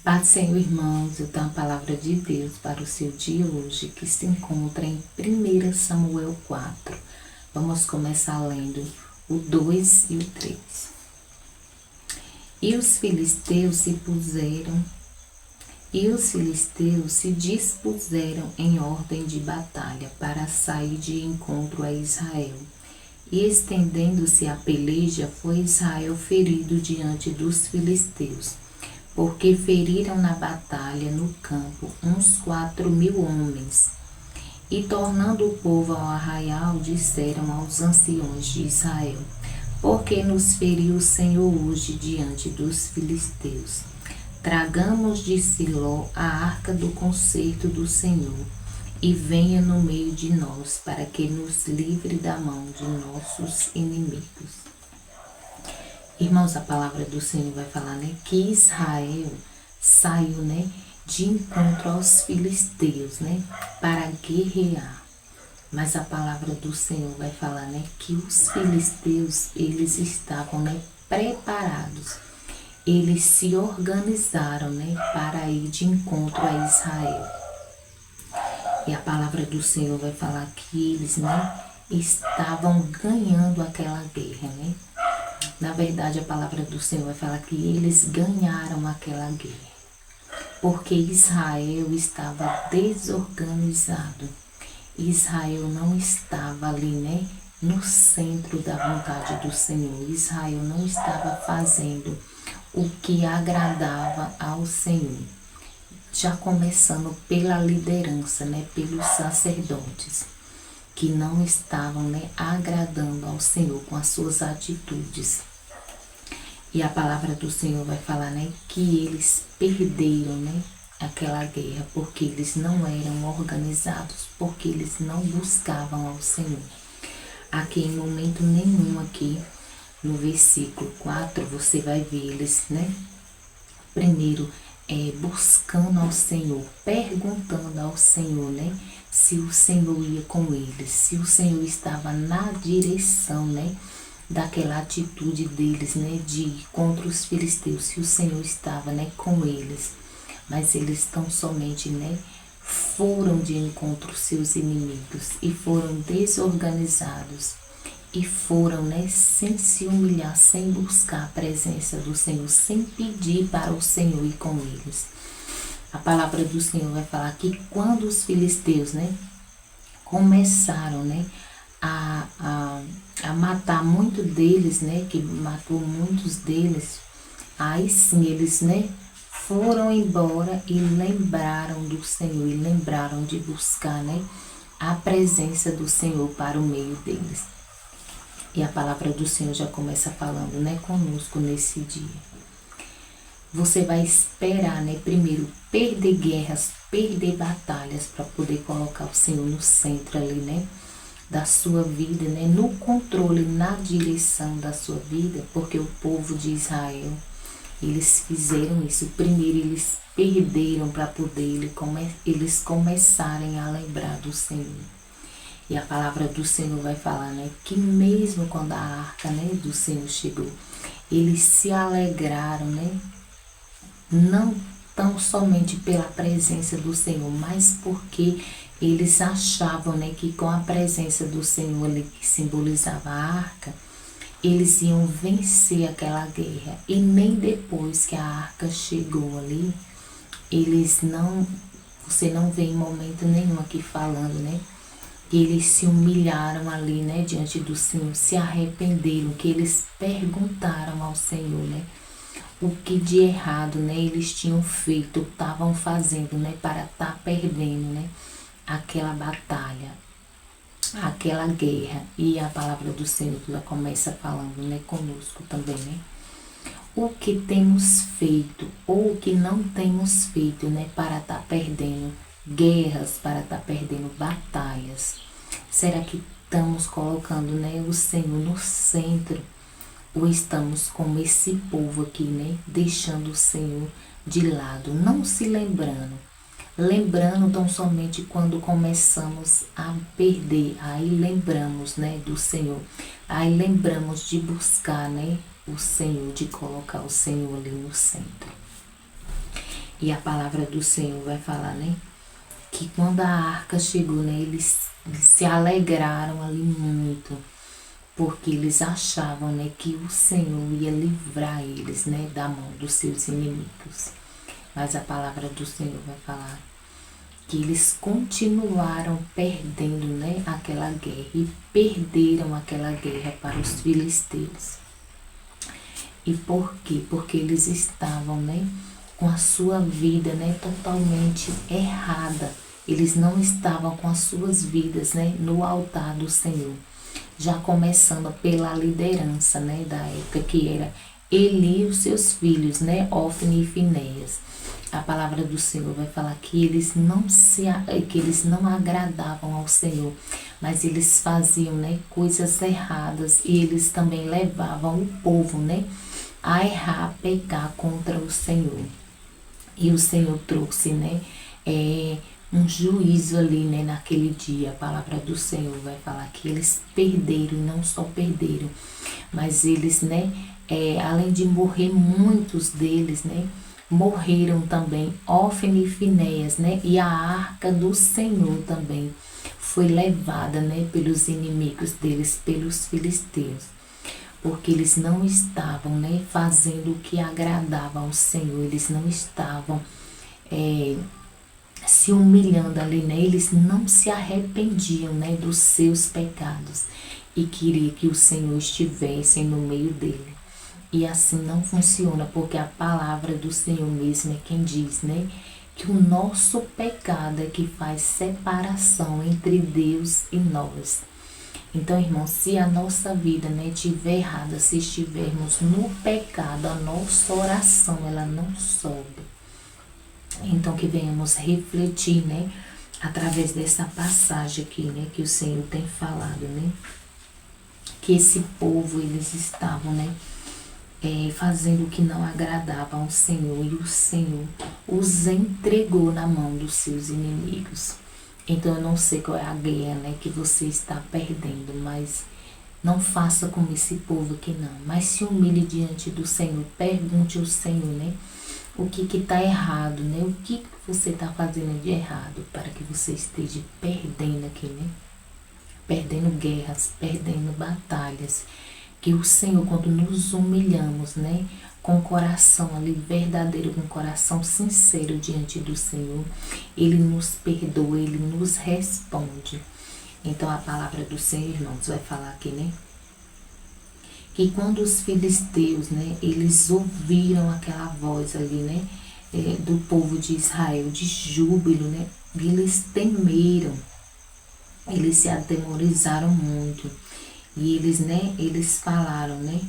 Paz do Senhor, irmãos, eu tenho a palavra de Deus para o seu dia hoje, que se encontra em 1 Samuel 4. Vamos começar lendo o 2 e o 3. E os filisteus se dispuseram em ordem de batalha para sair de encontro a Israel. E estendendo-se a peleja, foi Israel ferido diante dos filisteus, porque feriram na batalha no campo uns 4.000 homens. E tornando o povo ao arraial, disseram aos anciões de Israel: por que nos feriu o Senhor hoje diante dos filisteus? Tragamos de Siló a arca do concerto do Senhor, e venha no meio de nós, para que nos livre da mão de nossos inimigos. Irmãos, a palavra do Senhor vai falar, que Israel saiu, de encontro aos filisteus, para guerrear. Mas a palavra do Senhor vai falar, que os filisteus, eles estavam, preparados. Eles se organizaram, para ir de encontro a Israel. E a palavra do Senhor vai falar que eles, estavam ganhando aquela guerra, Na verdade, a palavra do Senhor vai falar que eles ganharam aquela guerra, porque Israel estava desorganizado. Israel não estava ali, no centro da vontade do Senhor. Israel não estava fazendo o que agradava ao Senhor. Já começando pela liderança, pelos sacerdotes, que não estavam, agradando ao Senhor com as suas atitudes. E a palavra do Senhor vai falar, que eles perderam, aquela guerra, porque eles não eram organizados, porque eles não buscavam ao Senhor. Aqui em momento nenhum, aqui no versículo 4, você vai ver eles, primeiro, buscando ao Senhor, perguntando ao Senhor, se o Senhor ia com eles, se o Senhor estava na direção, daquela atitude deles, de ir contra os filisteus, se o Senhor estava, com eles. Mas eles tão somente, foram de encontro aos seus inimigos e foram desorganizados e foram, sem se humilhar, sem buscar a presença do Senhor, sem pedir para o Senhor ir com eles. A palavra do Senhor vai falar que quando os filisteus, começaram, a matar muitos deles, que matou muitos deles, aí sim eles, foram embora e lembraram do Senhor, e lembraram de buscar, a presença do Senhor para o meio deles. E a palavra do Senhor já começa falando, conosco nesse dia. Você vai esperar, primeiro, perder guerras, perder batalhas, para poder colocar o Senhor no centro ali, da sua vida, no controle, na direção da sua vida, porque o povo de Israel, eles fizeram isso. Primeiro eles perderam para poder eles começarem a lembrar do Senhor. E a palavra do Senhor vai falar, que mesmo quando a arca, do Senhor chegou, eles se alegraram, não tão somente pela presença do Senhor, mas porque eles achavam, que com a presença do Senhor ali, que simbolizava a arca, eles iam vencer aquela guerra. E nem depois que a arca chegou ali, você não vê em momento nenhum aqui falando, que eles se humilharam ali, diante do Senhor, se arrependeram, que eles perguntaram ao Senhor, o que de errado, eles tinham feito, estavam fazendo, para estar perdendo, aquela batalha, aquela guerra. E a palavra do Senhor já começa falando, conosco também, o que temos feito ou o que não temos feito, para estar perdendo guerras, para estar perdendo batalhas. Será que estamos colocando, o Senhor no centro, ou estamos como esse povo aqui, deixando o Senhor de lado, não se lembrando tão somente quando começamos a perder, aí lembramos, do Senhor, aí lembramos de buscar, o Senhor, de colocar o Senhor ali no centro. E a palavra do Senhor vai falar, né? Que quando a arca chegou, né? Eles se alegraram ali muito, porque eles achavam, né, que o Senhor ia livrar eles, né, da mão dos seus inimigos. Mas a palavra do Senhor vai falar que eles continuaram perdendo, né, aquela guerra, e perderam aquela guerra para os filisteus. E por quê? Porque eles estavam, né, com a sua vida, né, totalmente errada. Eles não estavam com as suas vidas, né, no altar do Senhor. Já começando pela liderança, né, da época, que era Eli e os seus filhos, né, Ofni e Finéias. A palavra do Senhor vai falar que que eles não agradavam ao Senhor, mas eles faziam, né, coisas erradas, e eles também levavam o povo, né, a errar, a pecar contra o Senhor. E o Senhor trouxe, né, um juízo ali, né, naquele dia. A palavra do Senhor vai falar que eles perderam, e não só perderam, mas eles, né, além de morrer, muitos deles, né, morreram também, Ofni e Finéias, né, e a arca do Senhor também foi levada, né, pelos inimigos deles, pelos filisteus, porque eles não estavam, né, fazendo o que agradava ao Senhor, eles não estavam se humilhando ali, né, eles não se arrependiam, né, dos seus pecados, e queria que o Senhor estivesse no meio dele. E assim não funciona, porque a palavra do Senhor mesmo é quem diz, né, que o nosso pecado é que faz separação entre Deus e nós. Então, irmão, se a nossa vida, né, estiver errada, se estivermos no pecado, a nossa oração, ela não sobe. Então, que venhamos refletir, né, através dessa passagem aqui, né, que o Senhor tem falado, né, que esse povo, eles estavam, né, fazendo o que não agradava ao Senhor, e o Senhor os entregou na mão dos seus inimigos. Então, eu não sei qual é a guerra, né, que você está perdendo, mas não faça como esse povo aqui, não. Mas se humilhe diante do Senhor, pergunte ao Senhor, né, o que está errado, né, o que você está fazendo de errado, para que você esteja perdendo aqui, né, perdendo guerras, perdendo batalhas. Que o Senhor, quando nos humilhamos, né, com o coração ali verdadeiro, com o coração sincero diante do Senhor, Ele nos perdoa, Ele nos responde. Então, a palavra do Senhor, irmãos, vai falar aqui, né, que quando os filisteus, né, eles ouviram aquela voz ali, né, do povo de Israel, de júbilo, né, eles temeram, eles se atemorizaram muito. E eles, né, eles falaram, né,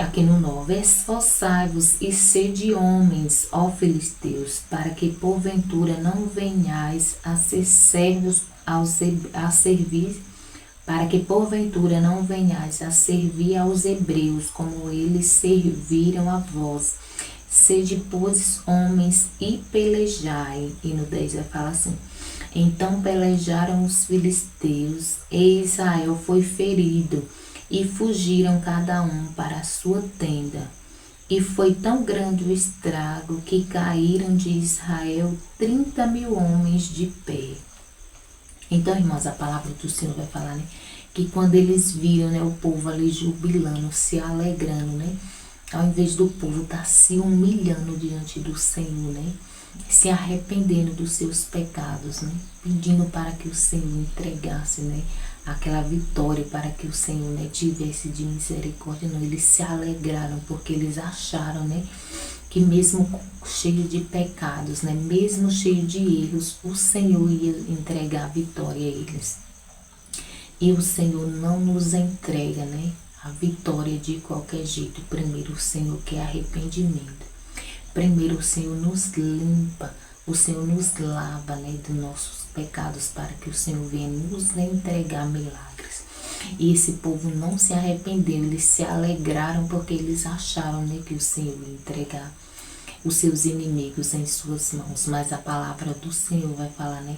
aqui no 9, esforçai-vos e sede homens, ó filisteus, para que porventura não venhais a ser servos a servir, para que porventura não venhais a servir aos hebreus, como eles serviram a vós. Sede, pois, homens e pelejai. E no 10 vai falar assim: então pelejaram os filisteus, e Israel foi ferido, e fugiram cada um para a sua tenda. E foi tão grande o estrago que caíram de Israel 30.000 homens de pé. Então, irmãos, a palavra do Senhor vai falar, né, que quando eles viram, né, o povo ali jubilando, se alegrando, né, ao invés do povo estar se humilhando diante do Senhor, né, se arrependendo dos seus pecados, né, pedindo para que o Senhor entregasse, né, aquela vitória, para que o Senhor, né, tivesse de misericórdia, não, eles se alegraram, porque eles acharam, né, que mesmo cheio de pecados, né, mesmo cheio de erros, o Senhor ia entregar a vitória a eles. E o Senhor não nos entrega, né, a vitória de qualquer jeito. Primeiro o Senhor quer arrependimento. Primeiro o Senhor nos limpa, o Senhor nos lava, né, dos nossos pecados, para que o Senhor venha nos entregar milagres. E esse povo não se arrependeu, eles se alegraram, porque eles acharam, né, que o Senhor ia entregar os seus inimigos em suas mãos. Mas a palavra do Senhor vai falar, né,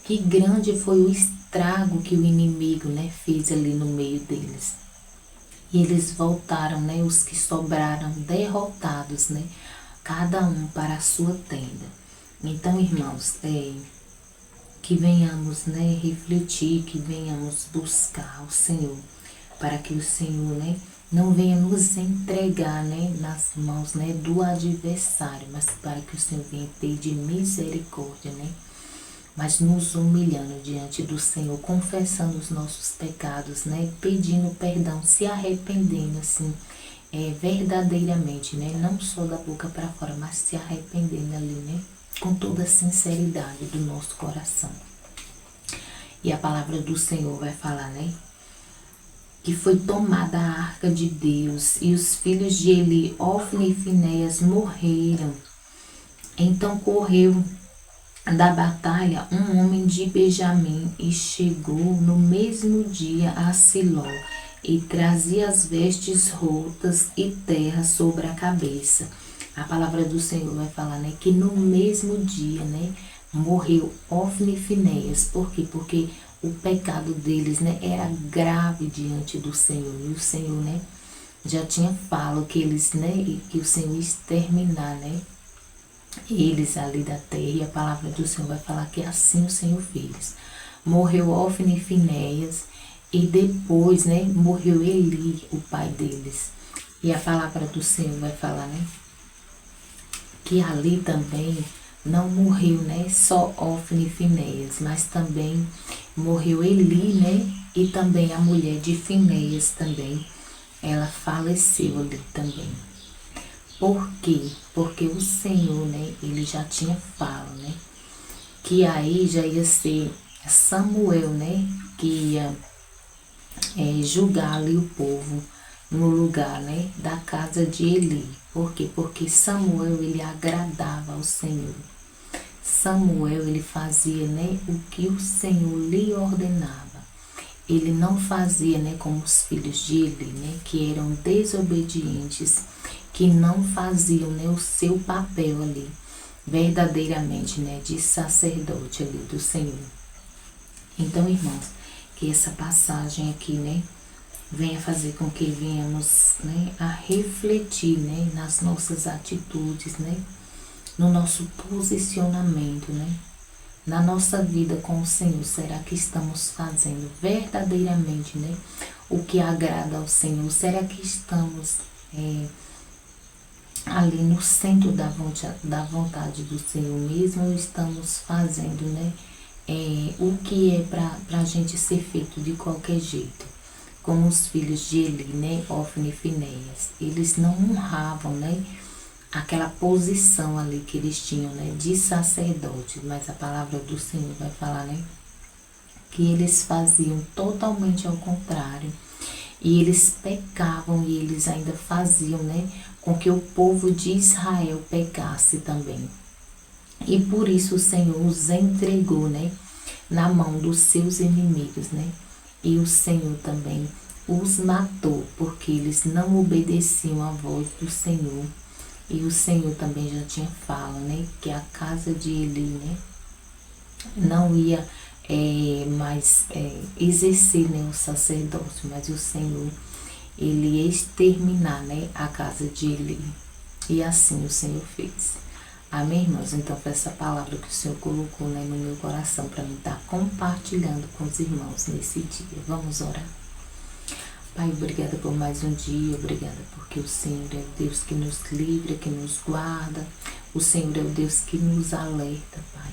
que grande foi o estrago que o inimigo, né, fez ali no meio deles. E eles voltaram, né, os que sobraram derrotados, né, cada um para a sua tenda. Então, irmãos, que venhamos, né, refletir, que venhamos buscar o Senhor, para que o Senhor, né, não venha nos entregar, né, nas mãos, né, do adversário, mas para que o Senhor venha ter de misericórdia, né, mas nos humilhando diante do Senhor, confessando os nossos pecados, né, pedindo perdão, se arrependendo, assim, verdadeiramente, né, não só da boca para fora, mas se arrependendo ali, né, com toda a sinceridade do nosso coração. E a palavra do Senhor vai falar, né, que foi tomada a arca de Deus e os filhos de Eli, Ofni e Finéias, morreram. Então correu da batalha um homem de Benjamim e chegou no mesmo dia a Siló e trazia as vestes rotas e terra sobre a cabeça. A palavra do Senhor vai falar, né, que no mesmo dia, né, morreu Ofni e Finéias. Por quê? Porque o pecado deles, né, era grave diante do Senhor. E o Senhor, né, já tinha falado que eles, né, que o Senhor ia exterminar, né, eles ali da terra. E a palavra do Senhor vai falar que assim o Senhor fez. Morreu Ofni e Finéias e depois, né, morreu Eli, o pai deles. E a palavra do Senhor vai falar, né, que ali também não morreu, né, só Ofni e Finéias, mas também morreu Eli, né, e também a mulher de Finéias também, ela faleceu ali também. Por quê? Porque o Senhor, né, ele já tinha falado, né, que aí já ia ser Samuel, né, que ia julgar ali o povo no lugar, né, da casa de Eli. Por quê? Porque Samuel, ele agradava ao Senhor. Samuel, ele fazia, né, o que o Senhor lhe ordenava. Ele não fazia, né, como os filhos de Eli, né, que eram desobedientes, que não faziam, né, o seu papel ali, verdadeiramente, né, de sacerdote ali do Senhor. Então, irmãos, que essa passagem aqui, né, venha fazer com que venhamos, né, a refletir, né, nas nossas atitudes, né, no nosso posicionamento, né, na nossa vida com o Senhor. Será que estamos fazendo verdadeiramente, né, o que agrada ao Senhor? Será que estamos ali no centro da vontade do Senhor mesmo, ou estamos fazendo, né, o que é para a gente ser feito de qualquer jeito? Como os filhos de Eli, né, Ofni e Finéias, eles não honravam, né, aquela posição ali que eles tinham, né, de sacerdote, mas a palavra do Senhor vai falar, né, que eles faziam totalmente ao contrário, e eles pecavam, e eles ainda faziam, né, com que o povo de Israel pecasse também. E por isso o Senhor os entregou, né, na mão dos seus inimigos, né, e o Senhor também os matou, porque eles não obedeciam à voz do Senhor. E o Senhor também já tinha falado, né, que a casa de Eli, né, não ia mais exercer, né, o sacerdócio, mas o Senhor, ele ia exterminar, né, a casa de Eli. E assim o Senhor fez. Amém, irmãos? Então foi essa palavra que o Senhor colocou, né, no meu coração para mim estar compartilhando com os irmãos nesse dia. Vamos orar. Pai, obrigada por mais um dia, obrigada porque o Senhor é o Deus que nos livra, que nos guarda. O Senhor é o Deus que nos alerta, Pai.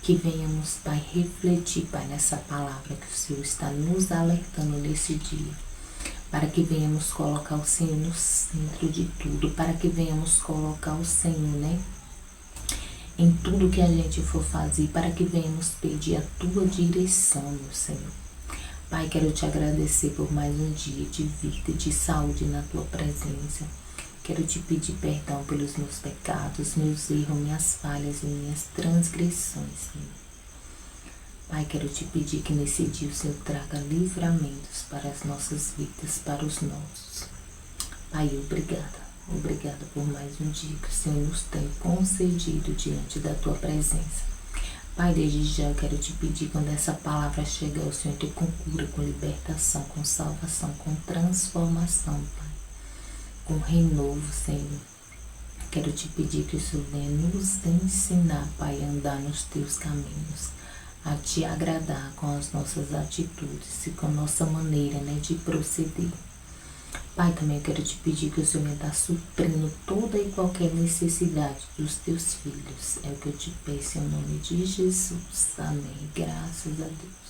Que venhamos, Pai, refletir, Pai, nessa palavra que o Senhor está nos alertando nesse dia. Para que venhamos colocar o Senhor no centro de tudo, para que venhamos colocar o Senhor, né, em tudo que a gente for fazer, para que venhamos pedir a Tua direção, meu Senhor. Pai, quero Te agradecer por mais um dia de vida, de saúde na Tua presença. Quero Te pedir perdão pelos meus pecados, meus erros, minhas falhas e minhas transgressões, Senhor. Pai, quero Te pedir que nesse dia o Senhor traga livramentos para as nossas vidas, para os nossos. Pai, obrigada. Obrigada por mais um dia que o Senhor nos tem concedido diante da Tua presença. Pai, desde já eu quero Te pedir, quando essa palavra chegar, o Senhor ter com cura, com libertação, com salvação, com transformação, Pai. Com renovo, Senhor. Quero te pedir que o Senhor venha nos ensinar, Pai, a andar nos teus caminhos, a te agradar com as nossas atitudes e com a nossa maneira, né, de proceder. Pai, também eu quero te pedir que o Senhor me está suprindo toda e qualquer necessidade dos teus filhos. É o que eu te peço em nome de Jesus. Amém. Graças a Deus.